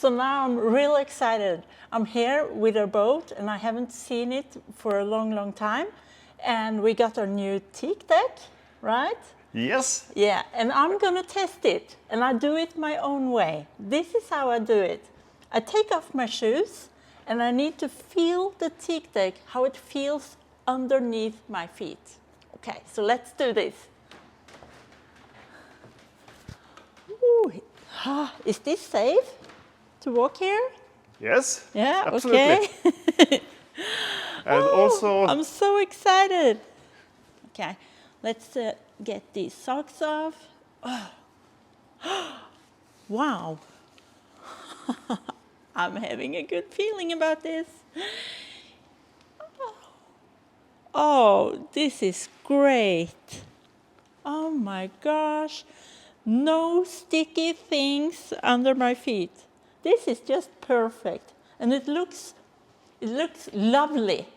So now I'm really excited. I'm here with our boat and I haven't seen it for a long, long time. And we got our new Teak deck, right? Yes. Yeah, and I'm gonna test it. And I do it my own way. This is how I do it. I take off my shoes and I need to feel the Teak deck, how it feels underneath my feet. Okay, so let's do this. Ooh. Is this safe to walk here? Yes. Yeah, absolutely. okay. And also, I'm so excited. Okay, let's get these socks off. Oh. Wow. I'm having a good feeling about this. Oh, this is great. Oh my gosh. No sticky things under my feet. This is just perfect. And it looks lovely.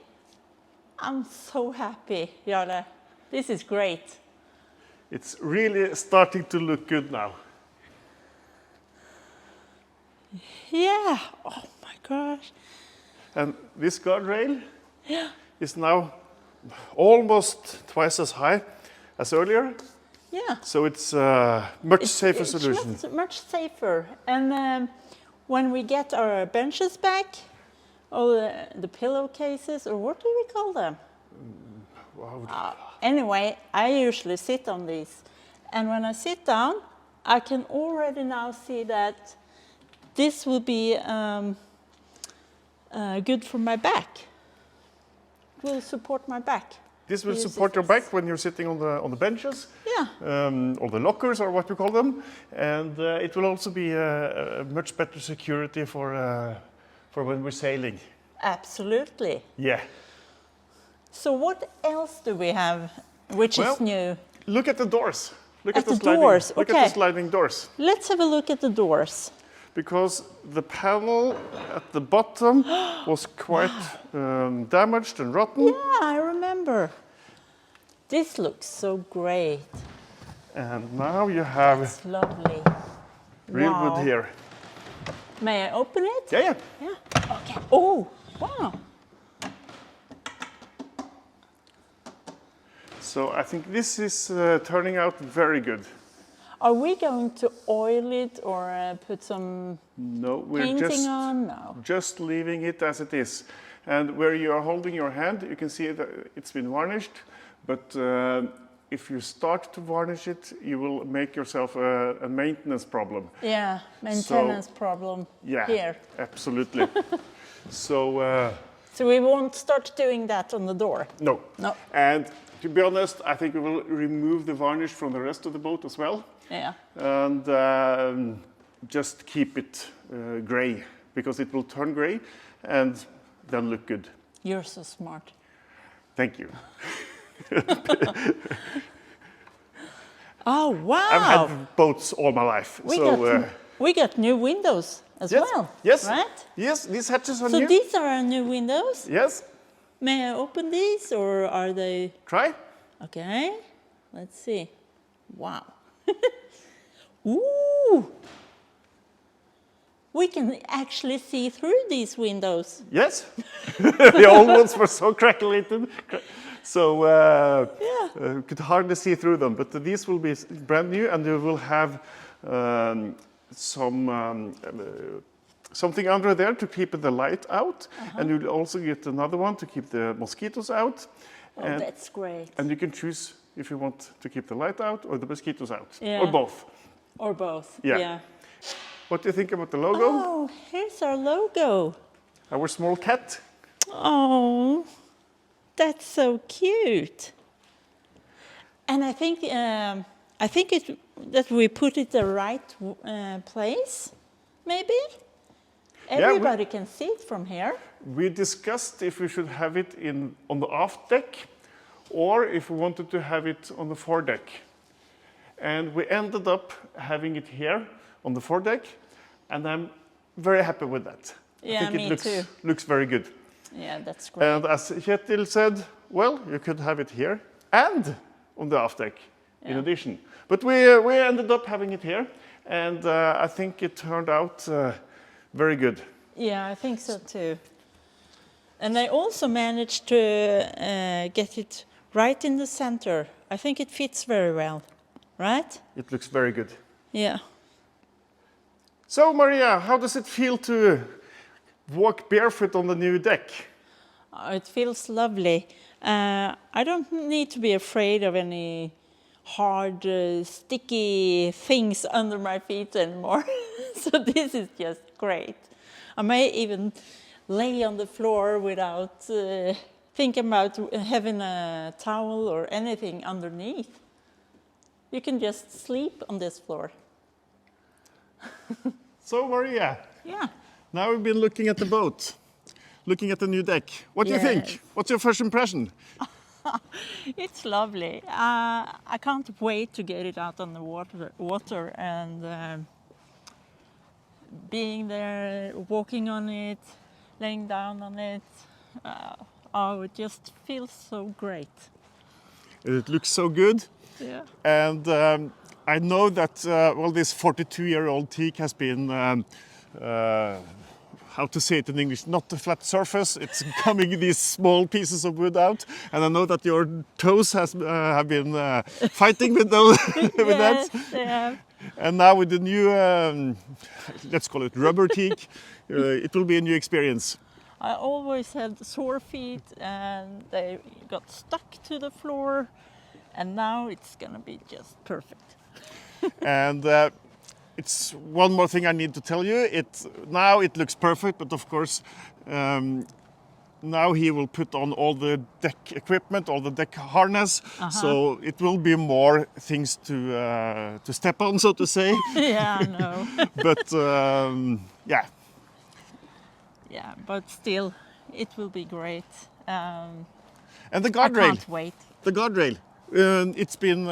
I'm so happy, Jarle. This is great. it's really starting to look good now. Yeah. Oh my gosh. And this guardrail is now almost twice as high as earlier. Yeah. So it's a much safer solution. It's much safer. And when we get our benches back, or the pillowcases, or what do we call them? Anyway, I usually sit on these. And when I sit down, I can already now see that this will be good for my back. It will support my back. This will support your back when you're sitting on the benches, Yeah. or the lockers, or what you call them, and it will also be a much better security for when we're sailing. Absolutely. Yeah. So what else do we have which is new? Look at the doors. Look At the the sliding, doors, Look okay. at the sliding doors. Let's have a look at the doors. Because the panel at the bottom was quite damaged and rotten. Yeah, I remember. This looks so great. And now you have It's lovely. real Wow. wood here. May I open it? Yeah, yeah. Yeah. Okay. Oh, wow. So I think this is turning out very good. Are we going to oil it or put some No, we're painting on? No. just leaving it as it is. And where you are holding your hand, you can see that it's been varnished. But if you start to varnish it, you will make yourself a maintenance problem. Yeah, maintenance problem Yeah, here. absolutely. So So we won't start doing that on the door? no. No. And to be honest, I think we will remove the varnish from the rest of the boat as well. Yeah. And just keep it gray, because it will turn gray and then look good. You're so smart. Thank you. Oh, wow. I've had boats all my life. We got new windows as yes, well, yes, right? yes, these hatches are So new. these are our new windows? Yes, May I open these or are they? try. Okay, let's see. Wow. Ooh! We can actually see through these windows. Yes, the old ones were so crackulated, so you could hardly see through them. But these will be brand new, and you will have something under there to keep the light out, and you'll also get another one to keep the mosquitoes out. Oh, that's great. And you can choose if you want to keep the light out or the mosquitoes out, Yeah. or both. Or both. Yeah. What do you think about the logo? Oh, here's our logo. Our small cat. Oh, that's so cute. And I think that we put it the right place, maybe. Everybody can see it from here. We discussed if we should have it on the aft deck, or if we wanted to have it on the foredeck. And we ended up having it here on the foredeck, and I'm very happy with that. Yeah, I think me it too. looks very good. Yeah, that's great. And as Kjetil said, well, you could have it here and on the aft deck in addition. But we ended up having it here, and I think it turned out Very good. Yeah, I think so too. And I also managed to get it right in the center. I think it fits very well, right? It looks very good. Yeah. So Maria, how does it feel to walk barefoot on the new deck? It feels lovely. I don't need to be afraid of any hard, sticky things under my feet anymore. So this is just great. I may even lay on the floor without thinking about having a towel or anything underneath. You can just sleep on this floor. So Maria, Yeah. now we've been looking at the boat, looking at the new deck. What do you think? What's your first impression? It's lovely. I can't wait to get it out on the water and being there, walking on it, laying down on it. It just feels so great. It looks so good. Yeah. And I know that, this 42-year-old teak has been, how to say it in English, not a flat surface. It's coming these small pieces of wood out. And I know that your toes have been fighting with, with Yes, that. they have. And now with the new, let's call it rubber teak, it will be a new experience. I always had sore feet and they got stuck to the floor. And now it's gonna be just perfect. And it's one more thing I need to tell you. Now it looks perfect, but of course, now he will put on all the deck equipment, all the deck harness. So it will be more things to step on, so to say. Yeah, I know. But yeah. Yeah, but still, it will be great. And the I guardrail. can't wait. The guardrail. It's been.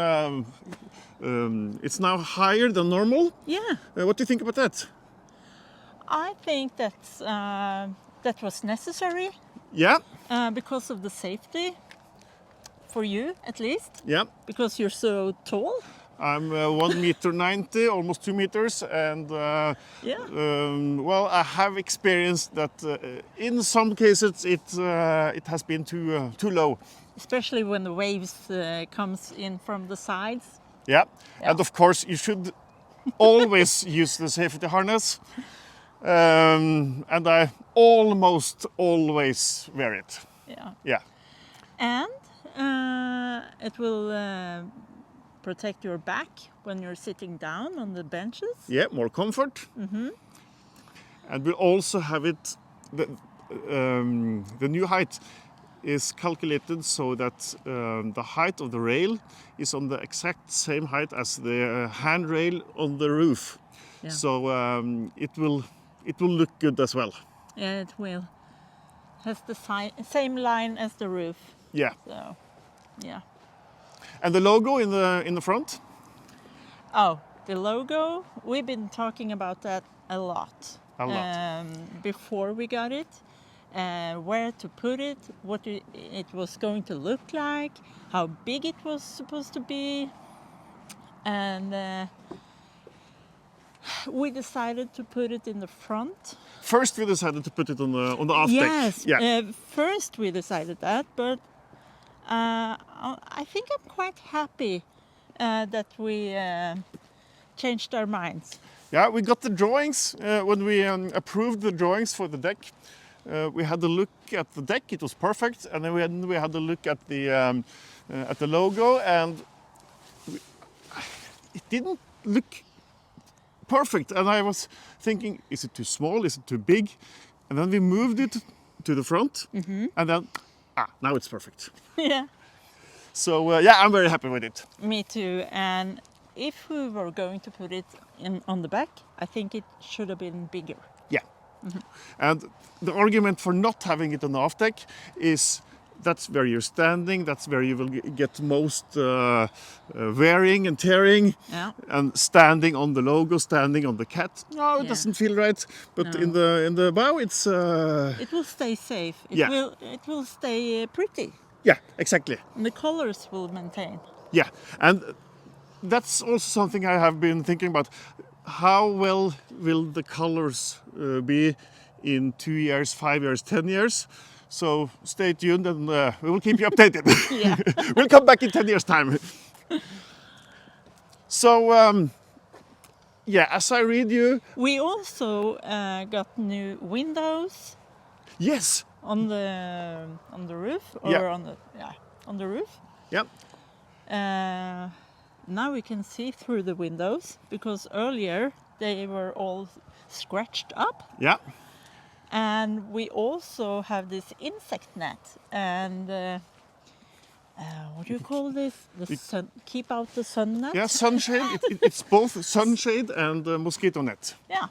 It's now higher than normal. Yeah, What do you think about that? I think that was necessary Yeah. because of the safety, for you at least, Yeah. because you're so tall. I'm 1.90 meters, almost 2 meters, and I have experienced that in some cases it has been too low. Especially when the waves comes in from the sides. Yeah, and of course you should always use the safety harness, and I almost always wear it. Yeah, Yeah, and it will protect your back when you're sitting down on the benches. yeah, more comfort. And we'll also have it. The new height is calculated so that the height of the rail is on the exact same height as the handrail on the roof. Yeah. So it will look good as well. Yeah, it will. Has the same line as the roof. Yeah. So, yeah. And the logo in the front? Oh, the logo. We've been talking about that a lot. A lot. Before we got it. Where to put it, what it was going to look like, how big it was supposed to be, and we decided to put it in the front. First, we decided to put it on the aft deck. Yes, Yeah. First we decided that, but I think I'm quite happy that we changed our minds. Yeah, we got the drawings when we approved the drawings for the deck. We had a look at the deck; it was perfect, and then we had a look at the logo, and it didn't look perfect. And I was thinking, is it too small? Is it too big? And then we moved it to the front, and then now it's perfect. Yeah. So I'm very happy with it. Me too. And if we were going to put it on the back, I think it should have been bigger. Yeah. And the argument for not having it on the aft deck is that's where you're standing, that's where you will get most wearing and tearing. Yeah. And standing on the logo, standing on the cat, no, it doesn't feel right. But in the bow, it's it will stay safe. It will stay pretty. Yeah, exactly. And the colors will maintain. Yeah, and that's also something I have been thinking about. how well will the colors be in 2 years, 5 years, 10 years? So stay tuned and we will keep you updated. Yeah. We'll come back in 10 years' time. So, yeah, as I read you, We also got new windows yes, on the roof, or Yeah. on the roof. yeah, Now we can see through the windows, because earlier they were all scratched up. yeah, And we also have this insect net, and what do you call this? The sun, keep out the sun net. yeah, sunshade. It's both sunshade and mosquito net. Yeah,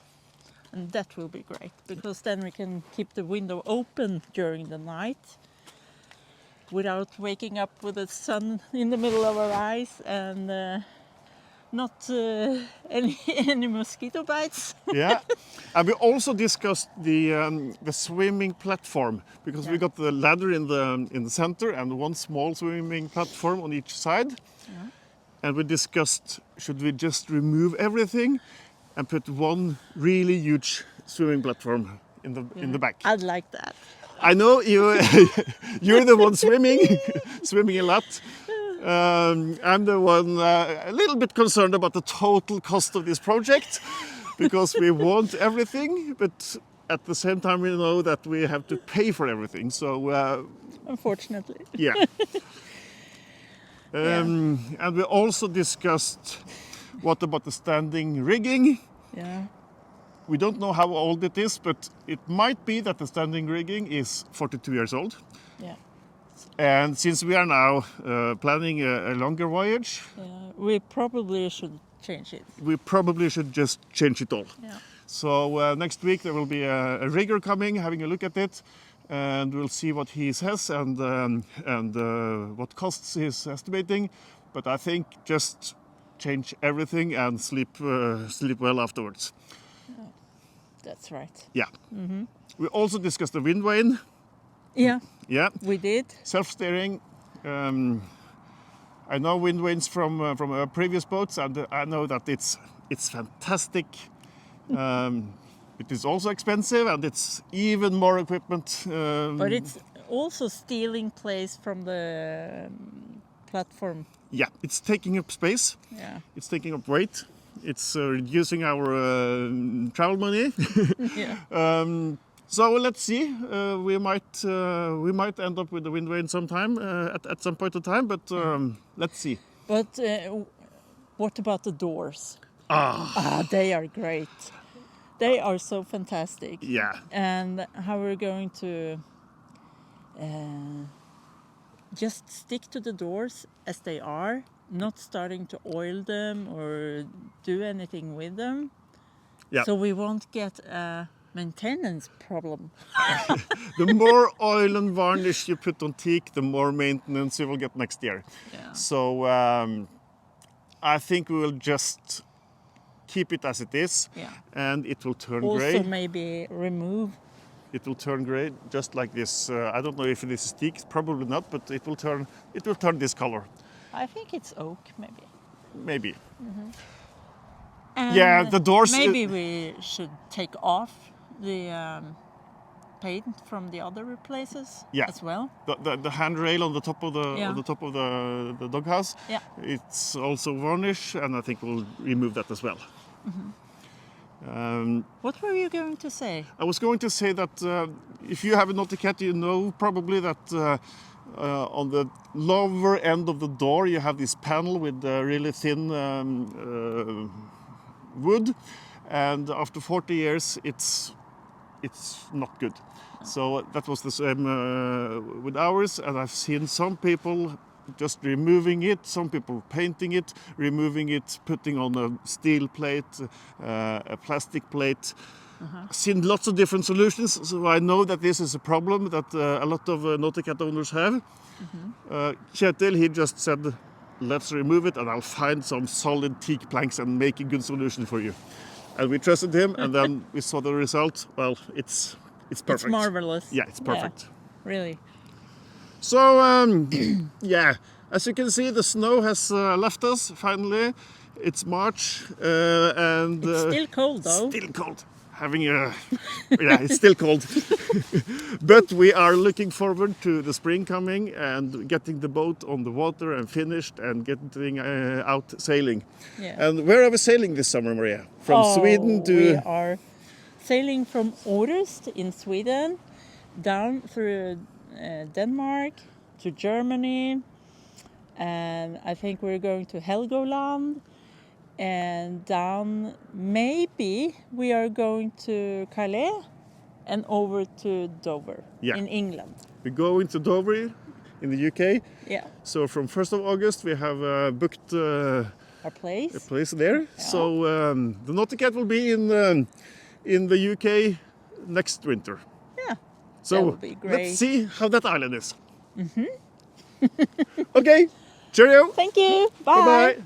and that will be great, because then we can keep the window open during the night without waking up with the sun in the middle of our eyes, and not any mosquito bites. Yeah, and we also discussed the swimming platform, because we Yeah. got the ladder in the center and one small swimming platform on each side. Yeah. And we discussed, should we just remove everything and put one really huge swimming platform in the back? I'd like that. I know you're the one swimming, swimming a lot. I'm the one a little bit concerned about the total cost of this project, because we want everything, but at the same time we know that we have to pay for everything. So Unfortunately. yeah. And we also discussed, what about the standing rigging? Yeah. We don't know how old it is, but it might be that the standing rigging is 42 years old. Yeah. And since we are now planning a longer voyage, We probably should change it. we probably should just change it all. Yeah. So next week there will be a rigger coming, having a look at it, and we'll see what he says and what costs he's estimating. But I think just change everything and sleep well afterwards. That's right. Yeah. We also discussed the wind vane. Yeah, Yeah. we did. Self-steering. I know wind vanes from our previous boats, and I know that it's fantastic. It is also expensive, and it's even more equipment. But it's also stealing place from the platform. Yeah, it's taking up space. Yeah. It's taking up weight. It's reducing our travel money. Yeah. So let's see. We might end up with the wind vane sometime at some point in time, but let's see. But what about the doors? They are great. They are so fantastic. Yeah. And how we're going to just stick to the doors as they are, not starting to oil them or do anything with them. Yeah. So we won't get a maintenance problem. The more oil and varnish you put on teak, the more maintenance you will get next year. Yeah. So I think we will just keep it as it is, Yeah. and it will turn Also grey. maybe remove. It will turn grey, just like this. I don't know if this is teak, probably not, but it will turn this color, I think it's oak, maybe. maybe. And Yeah, the doors- Maybe we should take off the paint from the other places Yeah. as well. The handrail on the top of the Yeah. the doghouse. Yeah. It's also varnish, and I think we'll remove that as well. What were you going to say? I was going to say that if you have a Nauticat, you know probably that on the lower end of the door you have this panel with really thin wood, and after 40 years it's not good. So that was the same with ours, and I've seen some people just removing it, some people painting it, removing it, putting on a steel plate, a plastic plate. I've seen lots of different solutions, so I know that this is a problem that a lot of Nauticat owners have. Kjetil, he just said, let's remove it and I'll find some solid teak planks and make a good solution for you. And we trusted him, and then we saw the result. Well, it's perfect. It's marvelous. Yeah, it's perfect. Really. So, yeah, as you can see, the snow has left us finally. It's March and It's still cold though. Still cold. Having a yeah, it's still cold. But we are looking forward to the spring coming and getting the boat on the water and finished and getting out sailing. Yeah. And where are we sailing this summer, Maria? From Sweden to We are sailing from Orust in Sweden down through Denmark to Germany, and I think we're going to Helgoland, and down maybe we are going to Calais and over to Dover in England. We go into Dover in the UK. Yeah. So from 1st of August we have booked Our place. a place there. Yeah. So the Nauticat will be in the UK next winter. Yeah. So that would be great. Let's see how that island is. Okay, cheerio. Thank you. Bye. Bye-bye.